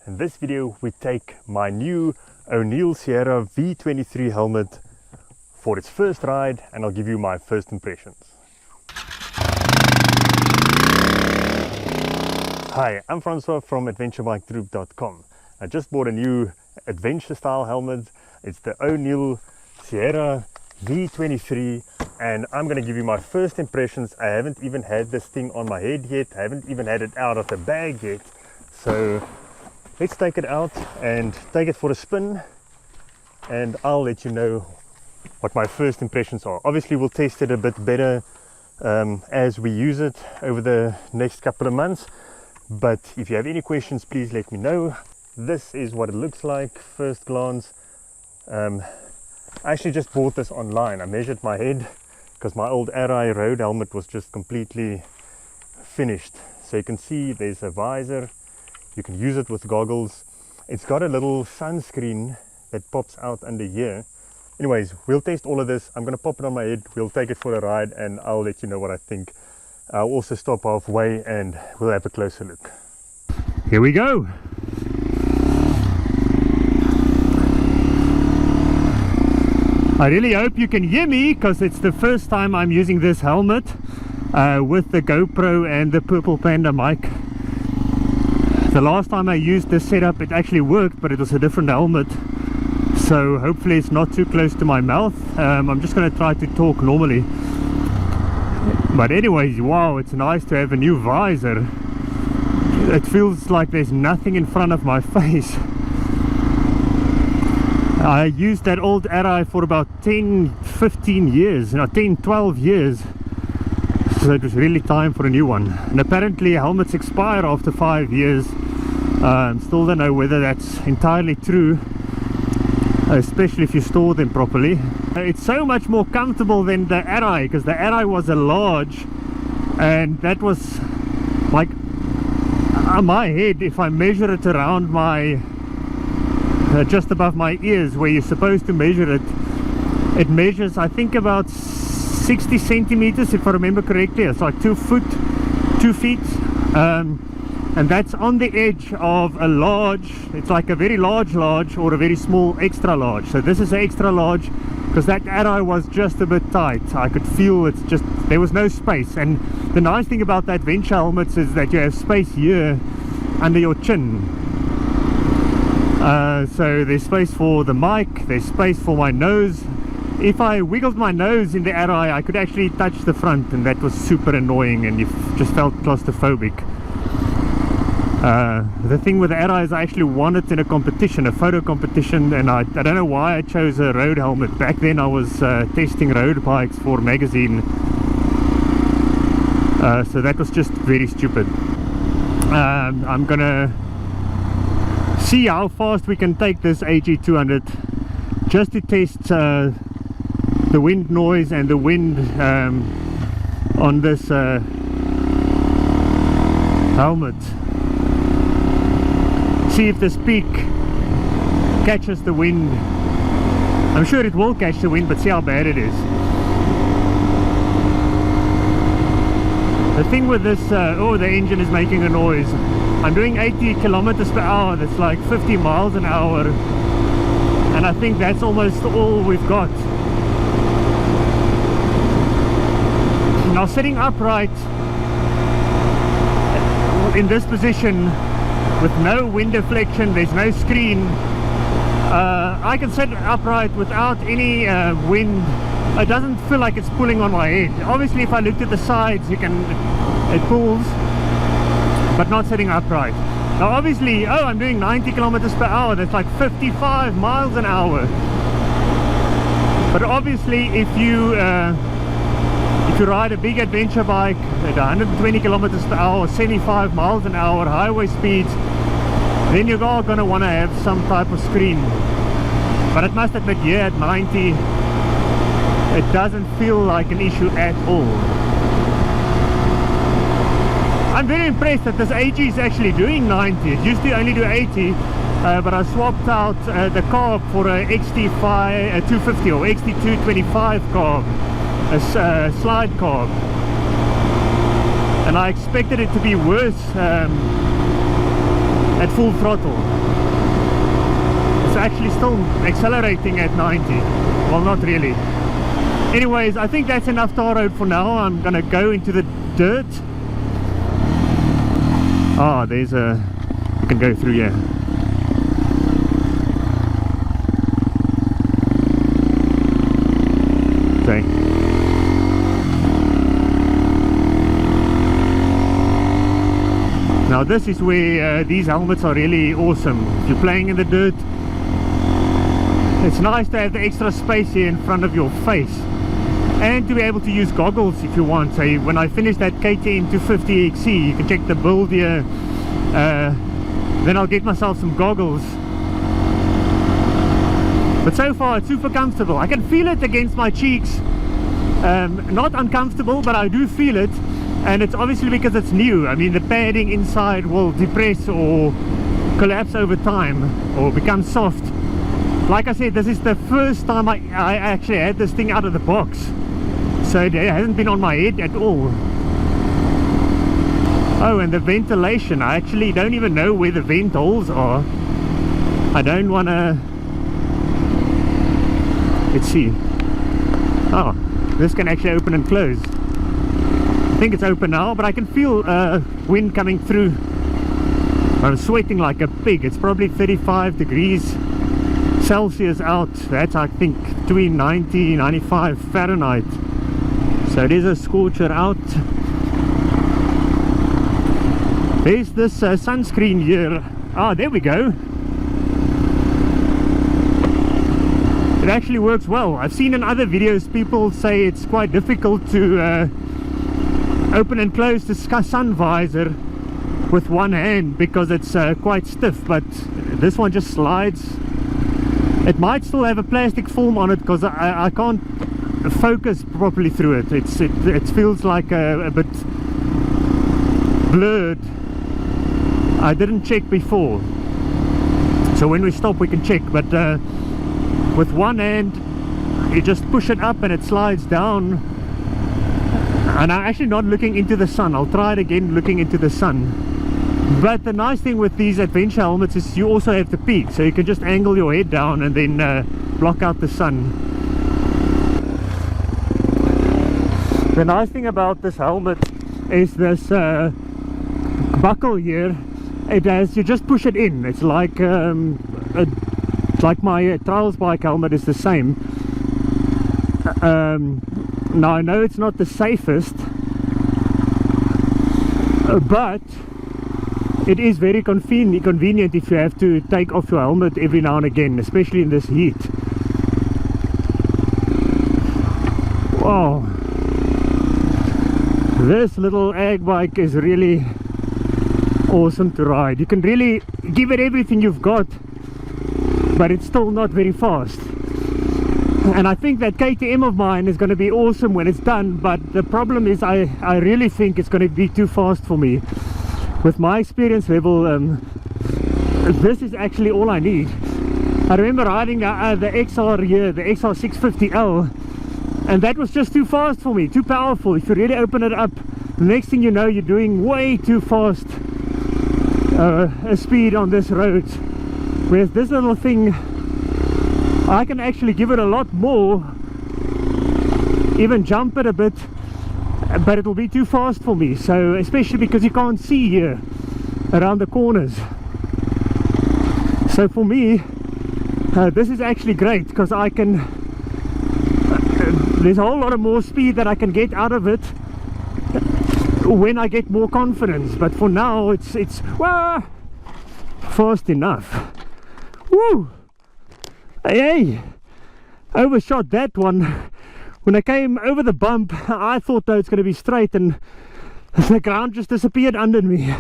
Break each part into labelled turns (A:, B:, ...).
A: In this video we take my new O'Neill Sierra v.23 helmet for its first ride, and I'll give you my first impressions. Hi, I'm Francois from adventurebikegroup.com. I just bought a new adventure style helmet. It's the O'Neill Sierra v.23 and I'm going to give you my first impressions. I haven't even had this thing on my head yet. I haven't even had it out of the bag yet. So let's take it out and take it for a spin, and I'll let you know what my first impressions are. Obviously we'll test it a bit better as we use it over the next couple of months, but if you have any questions, please let me know. This is what it looks like first glance. I actually just bought this online. I measured my head because my old Arai road helmet was just completely finished. So you can see there's a visor. You can use it with goggles. It's got a little sunscreen that pops out under here. Anyways, we'll test all of this. I'm going to pop it on my head. We'll take it for a ride and I'll let you know what I think. I'll also stop halfway and we'll have a closer look. Here we go. I really hope you can hear me because it's the first time I'm using this helmet with the GoPro and the Purple Panda mic. The last time I used this setup it actually worked, but it was a different helmet, so hopefully it's not too close to my mouth. I'm just going to try to talk normally. But anyways, wow, it's nice to have a new visor. It feels like there's nothing in front of my face. I used that old Arai for about 10-15 years, 10-12 years, so it was really time for a new one. And apparently helmets expire after 5 years. Still don't know whether that's entirely true, especially if you store them properly. It's so much more comfortable than the Arai, because the Arai was a large, and that was like on my head, if I measure it around my just above my ears where you're supposed to measure it, it measures I think about 60 centimeters if I remember correctly. It's like 2 feet, and that's on the edge of a large. It's like a very large or a very small extra large. So this is an extra large because that Arai was just a bit tight. I could feel it's just, there was no space. And the nice thing about the adventure helmets is that you have space here under your chin. So there's space for the mic, there's space for my nose. If I wiggled my nose in the Arai, I could actually touch the front, and that was super annoying, and you just felt claustrophobic. The thing with the Arai is I actually won it in a competition, a photo competition, and I don't know why I chose a road helmet. Back then I was testing road bikes for a magazine, so that was just very stupid. I'm gonna see how fast we can take this AG200 just to test the wind noise and the wind on this helmet. See if this peak catches the wind. I'm sure it will catch the wind, but see how bad it is. The thing with this, oh, the engine is making a noise. I'm doing 80 kilometers per hour. That's like 50 miles an hour, and I think that's almost all we've got. Now sitting upright in this position with no wind deflection, there's no screen, I can sit upright without any wind. It doesn't feel like it's pulling on my head. Obviously if I looked at the sides, it pulls, but not sitting upright. Now obviously, oh, I'm doing 90 kilometers per hour. That's like 55 miles an hour. But obviously if you ride a big adventure bike at 120 kilometers per hour, 75 miles an hour highway speeds, then you are going to want to have some type of screen. But I must admit, yeah, at 90 it doesn't feel like an issue at all. I'm very impressed that this AG is actually doing 90. It used to only do 80, but I swapped out the carb for a XT5 250 or XT225 carb, a slide carb, and I expected it to be worse at full throttle. It's actually still accelerating at 90. Well, not really. Anyways, I think that's enough tar road for now. I'm gonna go into the dirt. Ah, there's a... you can go through here. Okay. Now this is where these helmets are really awesome. If you're playing in the dirt, it's nice to have the extra space here in front of your face, and to be able to use goggles if you want. Say when I finish that KTM 250 XC, you can check the build here, then I'll get myself some goggles. But so far it's super comfortable. I can feel it against my cheeks. Not uncomfortable, but I do feel it, and it's obviously because it's new. I mean, the padding inside will depress or collapse over time or become soft. Like I said, this is the first time I actually had this thing out of the box, so it hasn't been on my head at all. Oh, and the ventilation, I actually don't even know where the vent holes are. I don't want to... let's see. Oh, this can actually open and close. I think it's open now, but I can feel wind coming through. I'm sweating like a pig. It's probably 35 degrees Celsius out. That's, I think, between 90 95 Fahrenheit. So it is a scorcher out. There's this sunscreen here. Ah, there we go. It actually works well. I've seen in other videos people say it's quite difficult to open and close the sun visor with one hand because it's quite stiff, but this one just slides. It might still have a plastic film on it because I can't focus properly through it. It feels like a bit blurred. I didn't check before, so when we stop we can check, but with one hand you just push it up and it slides down. And I'm actually not looking into the sun. I'll try it again looking into the sun. But the nice thing with these adventure helmets is you also have the peak, so you can just angle your head down and then block out the sun. The nice thing about this helmet is this buckle here. It has, you just push it in. It's like my trials bike helmet is the same. Now I know it's not the safest, but it is very convenient if you have to take off your helmet every now and again, especially in this heat. Wow, this little ag bike is really awesome to ride. You can really give it everything you've got, but it's still not very fast. And I think that KTM of mine is going to be awesome when it's done, but the problem is I really think it's going to be too fast for me. With my experience level, this is actually all I need. I remember riding the XR here, the XR 650L, and that was just too fast for me, too powerful. If you really open it up, the next thing you know, you're doing way too fast a speed on this road. Whereas this little thing, I can actually give it a lot more, even jump it a bit, but it will be too fast for me. So especially because you can't see here around the corners. So for me, this is actually great because I can there's a whole lot of more speed that I can get out of it when I get more confidence. But for now it's well, fast enough. Woo! Hey, overshot that one. When I came over the bump, I thought that it's going to be straight, and the ground just disappeared under me.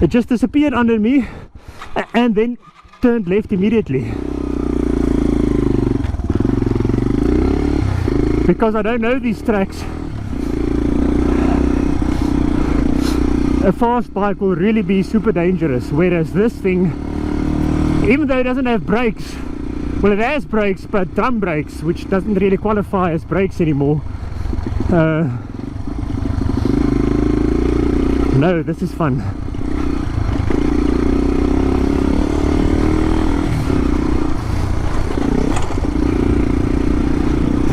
A: It just disappeared under me and then turned left immediately. Because I don't know these tracks, a fast bike will really be super dangerous, whereas this thing, even though it doesn't have brakes, well, it has brakes, but drum brakes, which doesn't really qualify as brakes anymore. No, this is fun.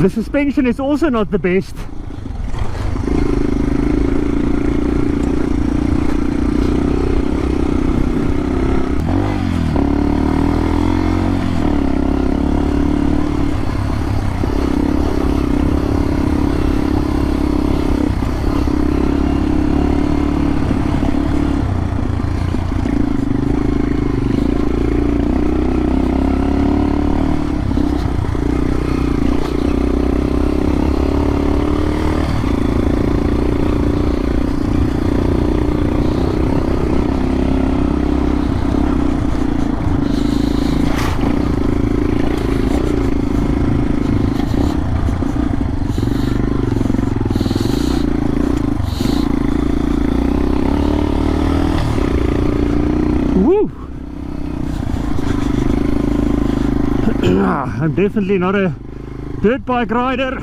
A: The suspension is also not the best. I'm definitely not a dirt bike rider.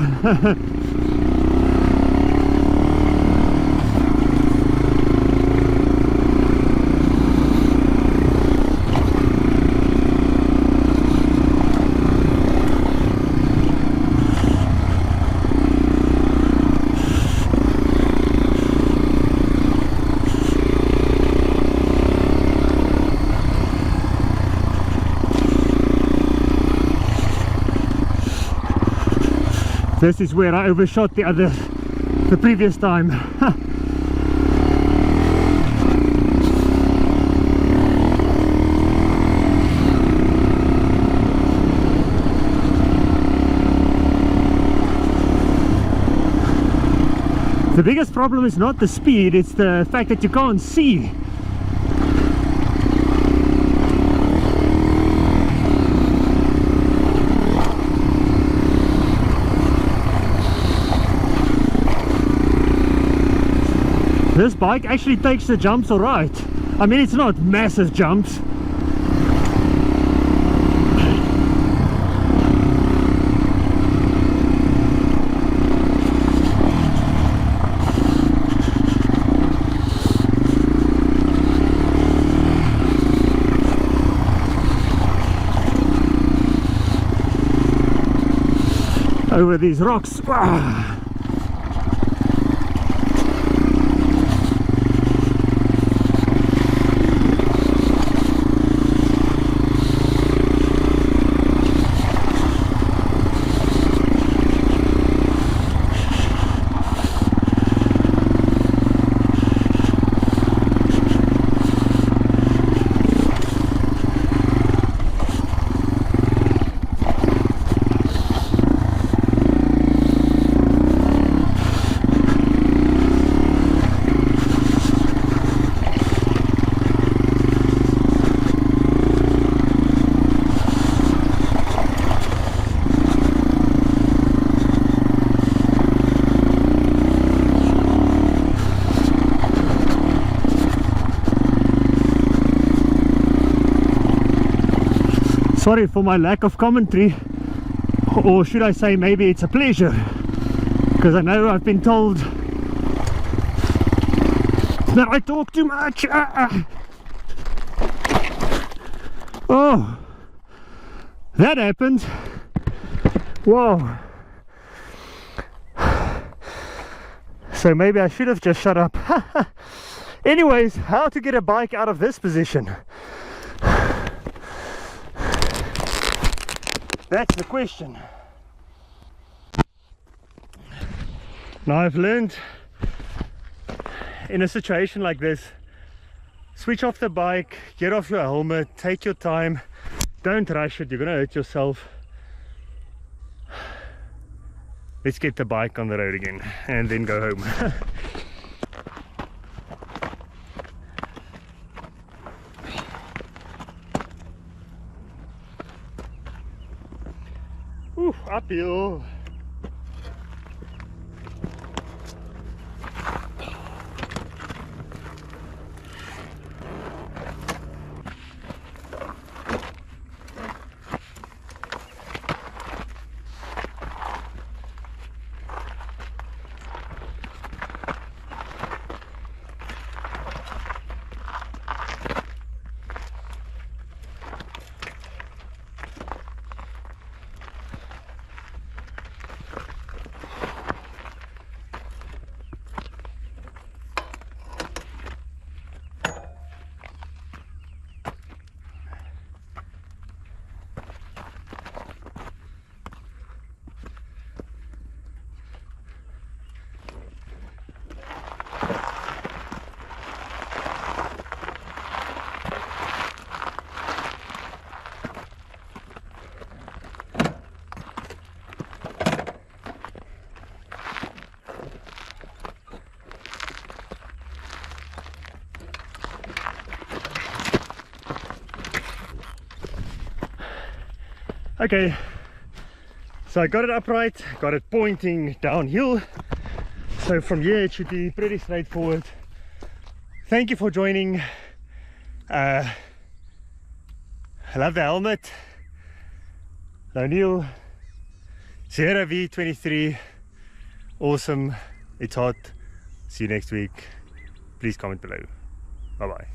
A: This is where I overshot the previous time. The biggest problem is not the speed, it's the fact that you can't see. This bike actually takes the jumps alright. I mean, it's not massive jumps. Over these rocks. Sorry for my lack of commentary, or should I say maybe it's a pleasure, because I know I've been told that I talk too much. Oh, that happened. Whoa. So maybe I should have just shut up. Anyways, how to get a bike out of this position? That's the question. Now I've learned in a situation like this, switch off the bike, get off your helmet, take your time, don't rush it, you're gonna hurt yourself. Let's get the bike on the road again and then go home. Ooh, uphill. Okay, so I got it upright, got it pointing downhill, so from here it should be pretty straightforward. Thank you for joining. I love the helmet. O'Neill Sierra v.23, awesome. It's hot. See you next week. Please comment below. Bye bye.